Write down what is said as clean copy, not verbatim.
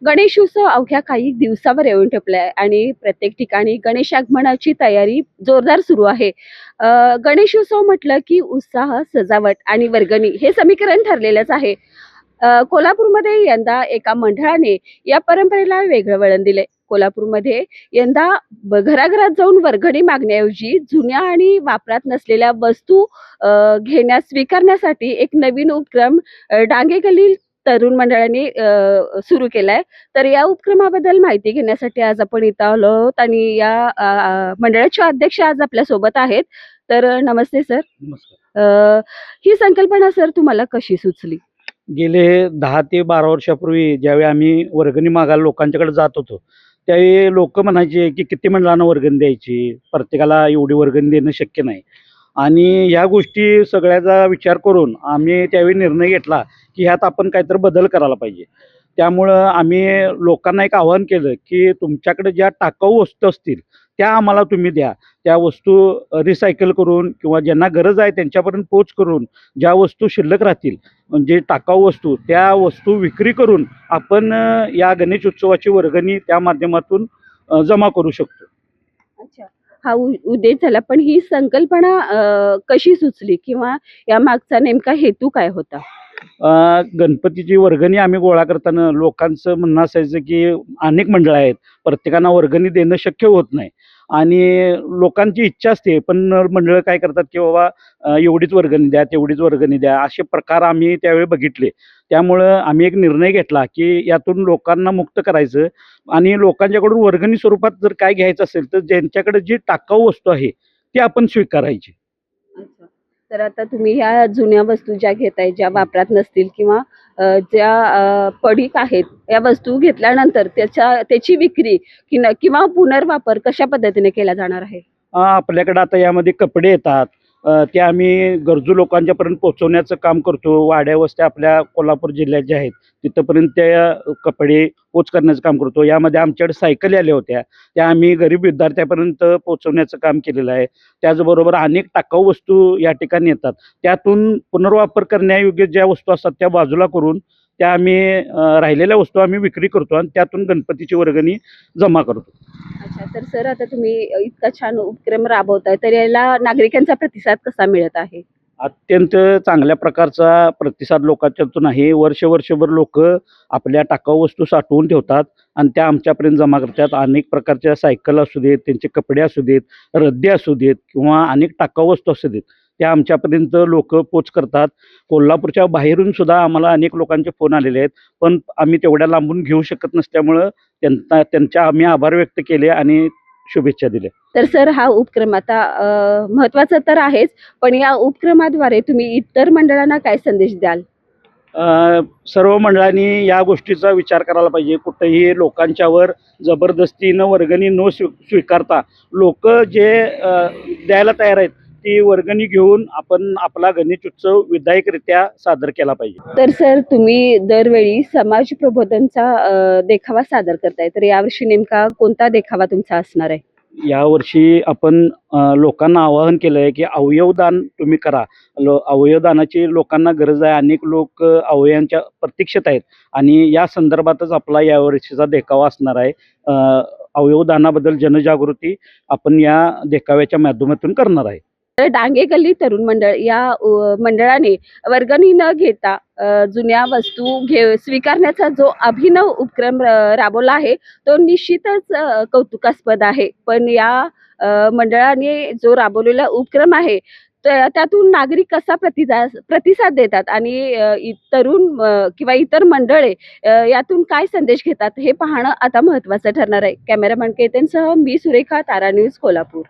गणेशोत्सव अवघ्या काही दिवसावर येऊन ठेपलाय आणि प्रत्येक ठिकाणी गणेश आगमनाची तयारी जोरदार सुरू आहे. गणेशोत्सव म्हटलं की उत्साह, सजावट आणि वर्गणी हे समीकरण ठरलेलंच आहे. कोल्हापूरमध्ये यंदा एका मंडळाने या परंपरेला वेगळं वळण दिलंय. कोल्हापूरमध्ये यंदा घराघरात जाऊन वर्गणी मागण्याऐवजी जुन्या आणि वापरात नसलेल्या वस्तू घेण्यास स्वीकारण्यासाठी एक नवीन उपक्रम डांगे गल्ली तरुण मंडळाने सुरू केलाय. तर या उपक्रमाबद्दल माहिती घेण्यासाठी आज आपण इथं आलो आहोत आणि या मंडळाचे अध्यक्ष आज आपल्या सोबत आहेत. तर नमस्ते सर. नमस्कार. ही संकल्पना सर तुम्हाला कशी सुचली? गेले 10 ते 12 वर्षापूर्वी ज्यावेळी आम्ही वर्गणी मागायला लोकांच्याकडे जात होतो, त्यावेळी लोकं म्हणायचे, की "किती मंडळांना वर्गणी द्यायची? प्रत्येकाला एवढी वर्गणी देणं शक्य नाही." आणि ह्या गोष्टी सगळ्याचा विचार करून आम्ही त्यावेळी निर्णय घेतला, की ह्यात आपण काहीतरी बदल करायला पाहिजे. त्यामुळं आम्ही लोकांना एक आवाहन केलं, की तुमच्याकडे ज्या टाकाऊ वस्तू असतील, त्या आम्हाला तुम्ही द्या. त्या वस्तू रिसायकल करून किंवा ज्यांना गरज आहे त्यांच्यापर्यंत पोच करून ज्या वस्तू शिल्लक राहतील, म्हणजे टाकाऊ वस्तू, त्या वस्तू विक्री करून आपण या गणेश उत्सवाची वर्गणी त्या माध्यमातून जमा करू शकतो. अच्छा. हा उद्देश झाला. पण ही संकल्पना कशी सुचली किंवा या मागचा नेमका हेतू काय होता? गणपतीची वर्गणी आम्ही गोळा करताना लोकांचं म्हणणं असायचं, की अनेक मंडळं आहेत, प्रत्येकांना वर्गणी देणं शक्य होत नाही आणि लोकांची इच्छा असते, पण मंडळं काय करतात, की बाबा एवढीच वर्गणी द्या, तेवढीच वर्गणी द्या, असे प्रकार आम्ही त्यावेळी बघितले. त्यामुळं आम्ही एक निर्णय घेतला, की यातून लोकांना मुक्त करायचं आणि लोकांच्याकडून वर्गणी स्वरूपात जर काय घ्यायचं असेल, तर ज्यांच्याकडे जी टाकाऊ वस्तू आहे, ती आपण स्वीकारायची. अच्छा. तर आता तुम्ही ह्या जुन्या वस्तू ज्या घेताय, ज्या वापरात नसतील किंवा ज्या पडीक आहेत, या वस्तू घेतल्यानंतर त्याची विक्री किंवा पुनर्वापर कशा पद्धतीने केला जाणार आहे? आपल्याकडे आता यामध्ये कपडे येतात. ते आम्ही गरजू लोकांच्यापर्यंत पोहोचवण्याचं काम करतो. वाड्या वस्त्या आपल्या कोल्हापूर जिल्ह्यात ज्या आहेत, तिथपर्यंत त्या कपडे पोच करण्याचं काम करतो. यामध्ये आमच्याकडे सायकली आल्या होत्या. त्या आम्ही गरीब विद्यार्थ्यापर्यंत पोहोचवण्याचं काम केलेलं आहे. त्याचबरोबर अनेक टाकाऊ वस्तू या ठिकाणी येतात. त्यातून पुनर्वापर करण्यायोग्य ज्या वस्तू असतात त्या बाजूला करून त्या आम्ही राहिलेल्या वस्तू आम्ही विक्री करतो आणि त्यातून गणपतीची वर्गणी जमा करतो. अच्छा. तर सर आता तुम्ही इतका छान उपक्रम राबवताय, तर याला नागरिकांचा प्रतिसाद कसा मिळत आहे? अत्यंत चांगल्या प्रकारचा प्रतिसाद लोकांच्यातून आहे. वर्षभर लोकं आपल्या टाकाऊ वस्तू साठवून ठेवतात आणि त्या आमच्यापर्यंत जमा करतात. अनेक प्रकारच्या सायकल असू देत, त्यांचे कपडे असू देत, रद्दी असू देत किंवा अनेक टाकाऊ वस्तू असू देत, त्या आमच्यापर्यंत लोकं पोच करतात. कोल्हापूरच्या बाहेरून सुद्धा आम्हाला अनेक लोकांचे फोन आलेले आहेत. पण आम्ही तेवढ्या लांबून घेऊ शकत नसल्यामुळं त्यांच्या आम्ही आभार व्यक्त केले आणि शुभेच्छा दिल्या. तर सर हा उपक्रम आता महत्त्वाचा तर आहेच, पण या उपक्रमाद्वारे तुम्ही इतर मंडळांना काय संदेश द्याल? सर्व मंडळांनी या गोष्टीचा विचार करायला पाहिजे. कुठेही लोकांच्यावर जबरदस्तीनं वर्गणी न स्वीकारता लोकं जे द्यायला तयार आहेत, ती वर्गणी घेऊन आपण आपला गणेश उत्सव विधायकरित्या सादर केला पाहिजे. तर सर तुम्ही दरवेळी समाज प्रबोधनचा देखावा सादर करताय. तर यावर्षी नेमका कोणता देखावा तुमचा असणार आहे? यावर्षी आपण लोकांना आवाहन केलं आहे, की अवयवदान तुम्ही करा. अवयवदानाची लोकांना गरज आहे. अनेक लोक अवयवांच्या प्रतीक्षेत आहेत आणि या संदर्भातच आपला यावर्षीचा देखावा असणार आहे. अवयवदानाबद्दल जनजागृती आपण या देखाव्याच्या माध्यमातून करणार आहे. तर डांगे गल्ली तरुण मंडळ या मंडळाने वर्गणी न घेता जुन्या वस्तू स्वीकारण्याचा जो अभिनव उपक्रम राबवला आहे, तो निश्चितच कौतुकास्पद आहे. पण या मंडळाने जो राबवलेला उपक्रम आहे, त्यातून नागरिक कसा प्रतिसाद देतात आणि तरुण किंवा इतर मंडळे यातून काय संदेश घेतात हे पाहणं आता महत्त्वाचं ठरणार आहे. कॅमेरामन केतनसह मी सुरेखा, तारा न्यूज, कोल्हापूर.